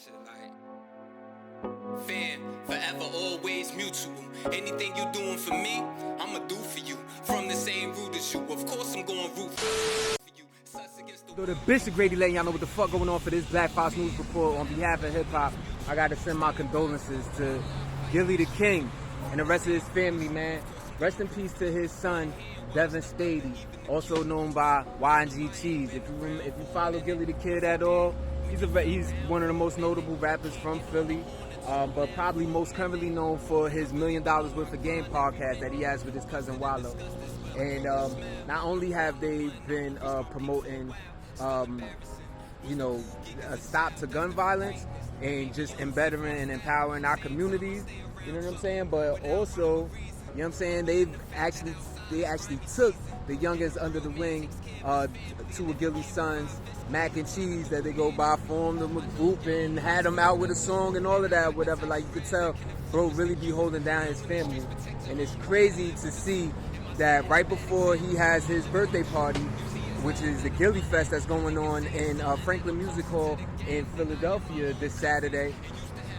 shit like fam, forever, always mutual. Anything you doing for me, I'ma do for you. From the same root as you, of course I'm going root for you. So the Bishop Grady letting y'all know what the fuck going on for this Black Fox News Report. On behalf of hip hop, I gotta send my condolences to Gillie the King and the rest of his family, man. Rest in peace to his son, Devin Stady, also known by YNG Cheese. If you follow Gillie the Kid at all, he's one of the most notable rappers from Philly, but probably most currently known for his $1 Million Worth of Game podcast that he has with his cousin Wallo. And not only have they been promoting, a stop to gun violence and just embedding and empowering our communities, you know what I'm saying? But also, you know what I'm saying, they actually took the youngest under the wing, two of Gillie's sons, Mac and Cheese, that they go by, formed them a group and had them out with a song and all of that, whatever. Like, you could tell, bro really be holding down his family. And it's crazy to see that right before he has his birthday party, which is the Gillie Fest that's going on in Franklin Music Hall in Philadelphia this Saturday,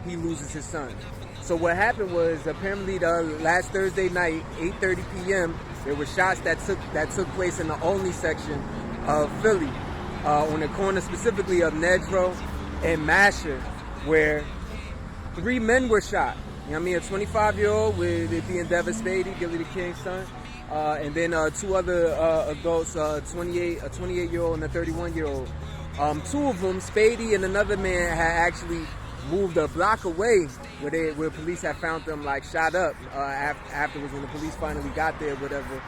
he loses his son. So what happened was, apparently last Thursday night, 8:30 p.m., there were shots that took place in the only section of Philly, on the corner specifically of Nedro and Masher, where 3 men were shot. You know what I mean? A 25-year-old with it being Devin Stady, Gillie the King's son, and then 2 other adults, a 28-year-old and a 31-year-old. 2 of them, Spady and another man, had actually moved a block away where police had found them like shot up afterwards when the police finally got there, whatever.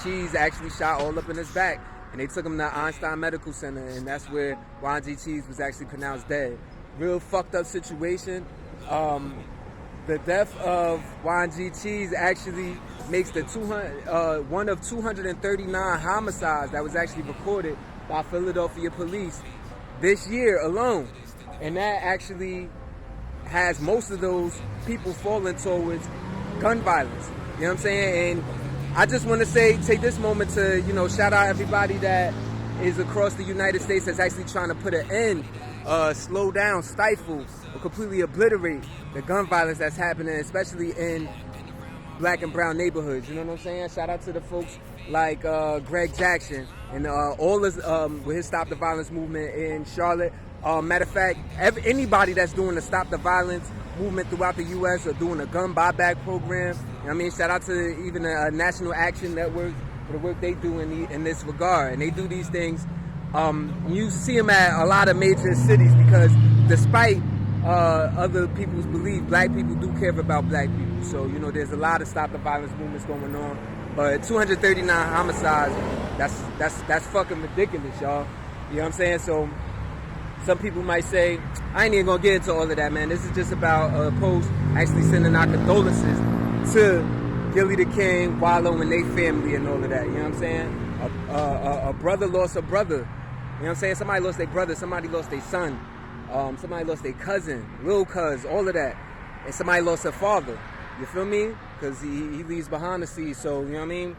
Cheese actually shot all up in his back, and they took him to Einstein Medical Center, and that's where YNG Cheese was actually pronounced dead. Real fucked up situation. The death of YNG Cheese actually makes the one of 239 homicides that was actually recorded by Philadelphia police this year alone. And that actually has most of those people falling towards gun violence. You know what I'm saying? And I just want to take this moment to, shout out everybody that is across the United States that's actually trying to put an end, slow down, stifle, or completely obliterate the gun violence that's happening, especially in Black and brown neighborhoods. You know what I'm saying? Shout out to the folks like Greg Jackson and all his with his Stop the Violence movement in Charlotte. Matter of fact, anybody that's doing the Stop the Violence movement throughout the U.S. or doing a gun buyback program, you know what I mean? Shout out to even the National Action Network for the work they do in this regard. And they do these things. You see them at a lot of major cities because despite other people's belief, black people do care about black people. So, there's a lot of Stop the Violence movements going on. But 239 homicides, that's fucking ridiculous, y'all. You know what I'm saying? So some people might say, I ain't even gonna get into all of that, man. This is just about a post actually sending our condolences to Gillie the King, Wallo, and their family and all of that. You know what I'm saying? A brother lost a brother. You know what I'm saying? Somebody lost their brother, somebody lost their son, somebody lost their cousin, little cuz, all of that. And somebody lost their father. You feel me? Because he leaves behind the seas. So, you know what I mean?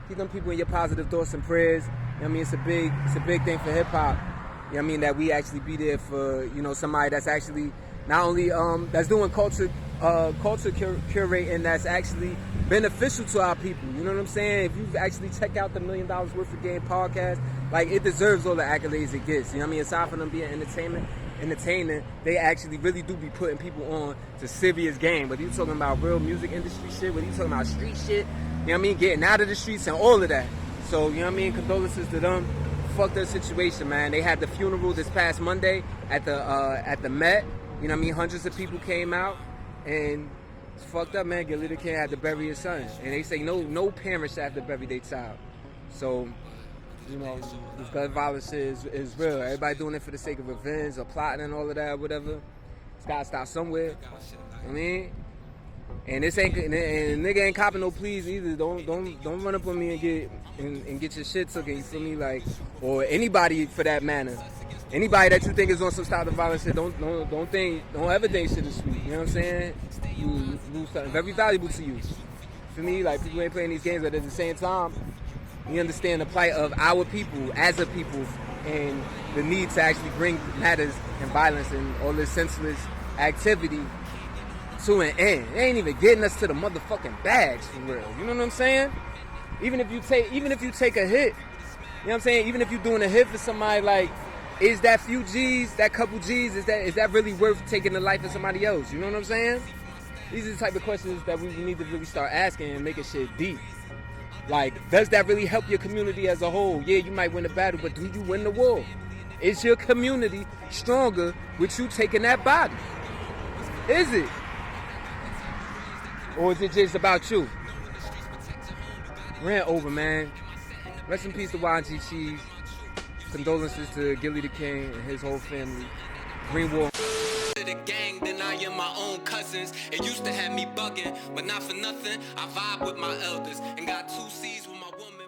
Keep them people in your positive thoughts and prayers. You know what I mean? It's a big thing for hip hop. You know what I mean? That we actually be there for, somebody that's actually not only that's doing culture curating that's actually beneficial to our people. You know what I'm saying? If you actually check out the $1 Million Worth of Game podcast, like, it deserves all the accolades it gets. You know what I mean? Aside from them being entertaining, they actually really do be putting people on to serious game. Whether you talking about real music industry shit, whether you talking about street shit, you know what I mean? Getting out of the streets and all of that. So, you know what I mean? Condolences to them. Fuck their situation, man. They had the funeral this past Monday at the Met. You know what I mean? Hundreds of people came out, and it's fucked up, man. Gillie the King had to bury his son, and they say no parents should have to bury their child. So, this gun violence is real. Everybody doing it for the sake of revenge or plotting and all of that, whatever. It's gotta stop somewhere. I mean, and nigga ain't copping no pleas either. Don't run up on me and get your shit taken. You feel me? Like, or anybody for that matter. Anybody that you think is on some Stop the Violence shit, don't ever think shit is sweet. You know what I'm saying? You lose something very valuable to you. For me, like, people ain't playing these games, but at the same time, we understand the plight of our people as a people and the need to actually bring matters and violence and all this senseless activity to an end. It ain't even getting us to the motherfucking bags for real. You know what I'm saying? Even if you take a hit, you know what I'm saying? Even if you're doing a hit for somebody, like, is that few G's, that couple G's, is that really worth taking the life of somebody else? You know what I'm saying? These are the type of questions that we need to really start asking and making shit deep. Like, does that really help your community as a whole? Yeah, you might win the battle, but do you win the war? Is your community stronger with you taking that body? Is it? Or is it just about you? Rant over, man. Rest in peace to YNG Cheese. Condolences to Gillie the King and his whole family. Green Wolf. The gang than I am my own cousins. It used to have me bugging, but not for nothing. I vibe with my elders and got 2 C's with my woman.